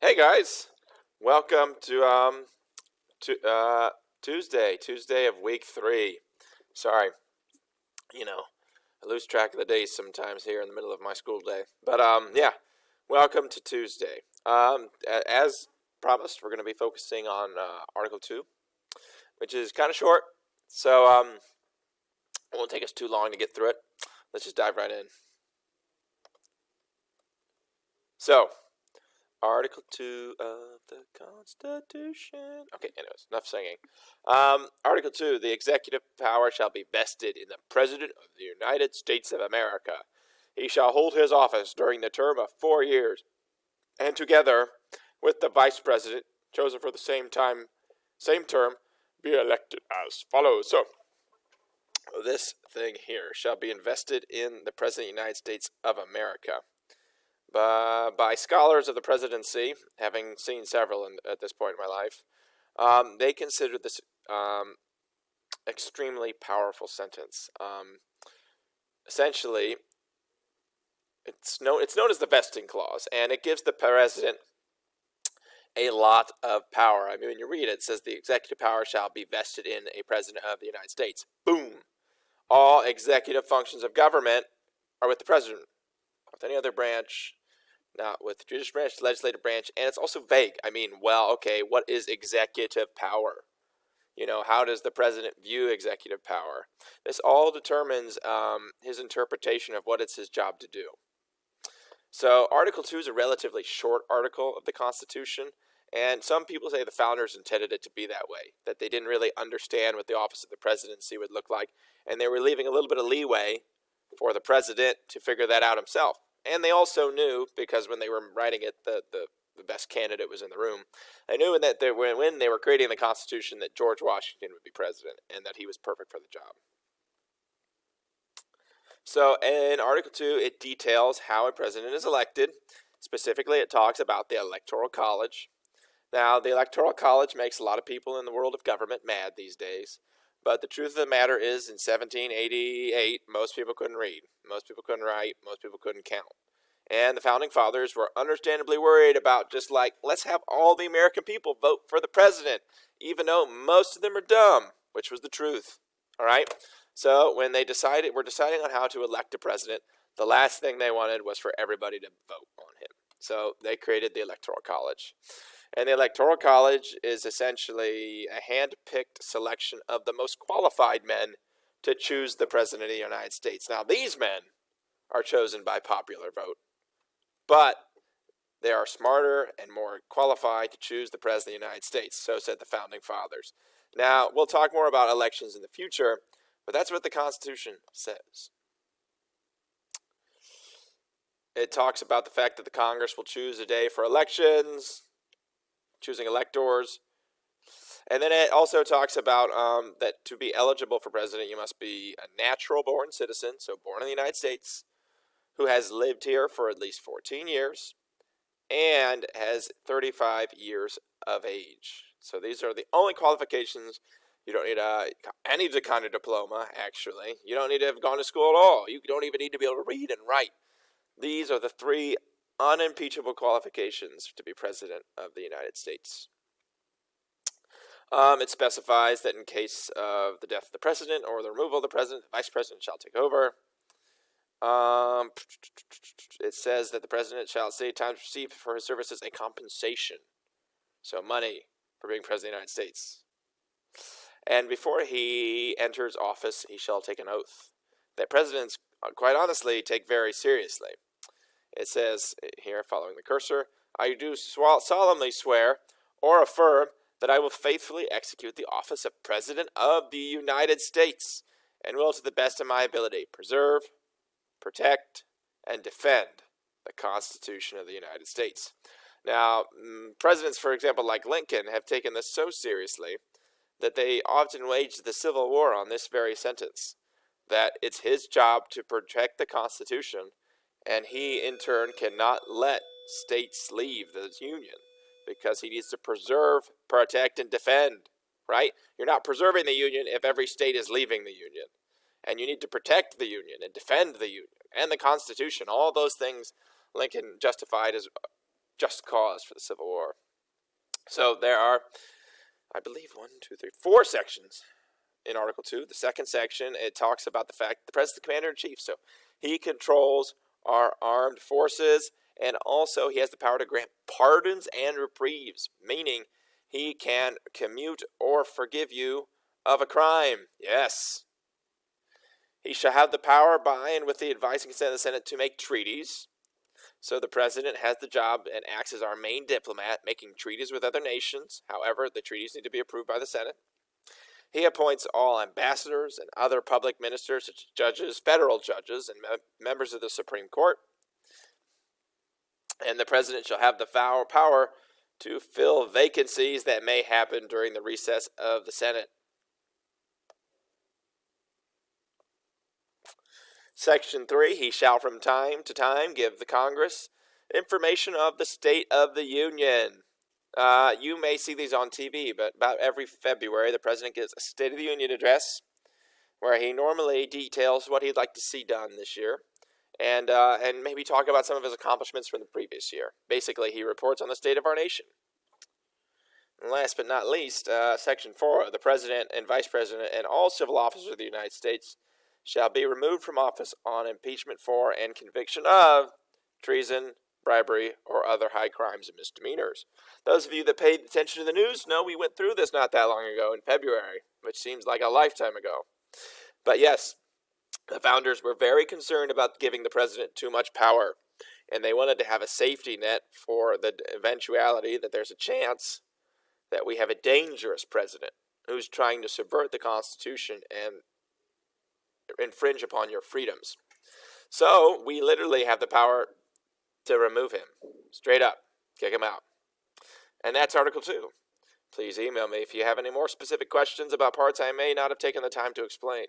Hey guys, welcome to Tuesday of week 3. Sorry, I lose track of the days sometimes here in the middle of my school day. But yeah, welcome to Tuesday. As promised, we're going to be focusing on Article 2, which is kind of short, so it won't take us too long to get through it. Let's just dive right in. So, Article 2 of the Constitution. Okay, anyways, enough singing. Article 2, the executive power shall be vested in the President of the United States of America. He shall hold his office during the term of 4 years, and together with the Vice President, chosen for the same term, be elected as follows. So, this thing here shall be invested in the President of the United States of America. By scholars of the presidency, having seen several at this point in my life, they consider this extremely powerful sentence. Essentially, it's known as the vesting clause, and it gives the president a lot of power. I mean, when you read it, it says the executive power shall be vested in a president of the United States. Boom! All executive functions of government are with the president. With any other branch, not with the judicial branch, the legislative branch, and it's also vague. I mean, well, okay, what is executive power? How does the president view executive power? This all determines his interpretation of what it's his job to do. So Article 2 is a relatively short article of the Constitution, and some people say the founders intended it to be that way, that they didn't really understand what the office of the presidency would look like, and they were leaving a little bit of leeway for the president to figure that out himself. And they also knew, because when they were writing it, the best candidate was in the room. They knew that when they were creating the Constitution that George Washington would be president and that he was perfect for the job. So in Article 2, it details how a president is elected. Specifically, it talks about the Electoral College. Now, the Electoral College makes a lot of people in the world of government mad these days. But the truth of the matter is, in 1788, most people couldn't read, most people couldn't write, most people couldn't count. And the Founding Fathers were understandably worried about just like, let's have all the American people vote for the president, even though most of them are dumb, which was the truth. All right? So when they were deciding on how to elect a president, the last thing they wanted was for everybody to vote on him. So they created the Electoral College. And the Electoral College is essentially a hand-picked selection of the most qualified men to choose the President of the United States. Now, these men are chosen by popular vote, but they are smarter and more qualified to choose the President of the United States, so said the Founding Fathers. Now, we'll talk more about elections in the future, but that's what the Constitution says. It talks about the fact that the Congress will choose a day for elections, choosing electors. And then it also talks about that to be eligible for president, you must be a natural-born citizen, so born in the United States, who has lived here for at least 14 years, and has 35 years of age. So these are the only qualifications. You don't need any kind of diploma, actually. You don't need to have gone to school at all. You don't even need to be able to read and write. These are the 3 unimpeachable qualifications to be president of the United States. It specifies that in case of the death of the president or the removal of the president, the vice president shall take over. It says that the president shall at any time receive for his services a compensation, so money for being president of the United States. And before he enters office, he shall take an oath that presidents, quite honestly, take very seriously. It says here, following the cursor, I do solemnly swear or affirm that I will faithfully execute the office of President of the United States and will, to the best of my ability, preserve, protect, and defend the Constitution of the United States. Now, presidents, for example, like Lincoln, have taken this so seriously that they often waged the Civil War on this very sentence, that it's his job to protect the Constitution, and he, in turn, cannot let states leave the Union because he needs to preserve, protect, and defend, right? You're not preserving the Union if every state is leaving the Union. And you need to protect the Union and defend the Union and the Constitution. All those things Lincoln justified as just cause for the Civil War. So there are, I believe, 4 sections in Article 2. The second section, it talks about the fact that the President is the Commander-in-Chief, so he controls our armed forces, and also he has the power to grant pardons and reprieves, meaning he can commute or forgive you of a crime. Yes. He shall have the power by and with the advice and consent of the Senate to make treaties. So the President has the job and acts as our main diplomat, making treaties with other nations. However, the treaties need to be approved by the Senate. He appoints all ambassadors and other public ministers, such as judges, federal judges, and members of the Supreme Court. And the President shall have the power to fill vacancies that may happen during the recess of the Senate. Section 3, he shall from time to time give the Congress information of the State of the Union. You may see these on TV, but about every February, the President gives a State of the Union address where he normally details what he'd like to see done this year and maybe talk about some of his accomplishments from the previous year. Basically, he reports on the state of our nation. And last but not least, Section 4, the President and Vice President and all civil officers of the United States shall be removed from office on impeachment for and conviction of treason, bribery, or other high crimes and misdemeanors. Those of you that paid attention to the news know we went through this not that long ago in February, which seems like a lifetime ago. But yes, the founders were very concerned about giving the president too much power, and they wanted to have a safety net for the eventuality that there's a chance that we have a dangerous president who's trying to subvert the Constitution and infringe upon your freedoms. So we literally have the power to remove him. Straight up. Kick him out. And that's Article 2. Please email me if you have any more specific questions about parts I may not have taken the time to explain.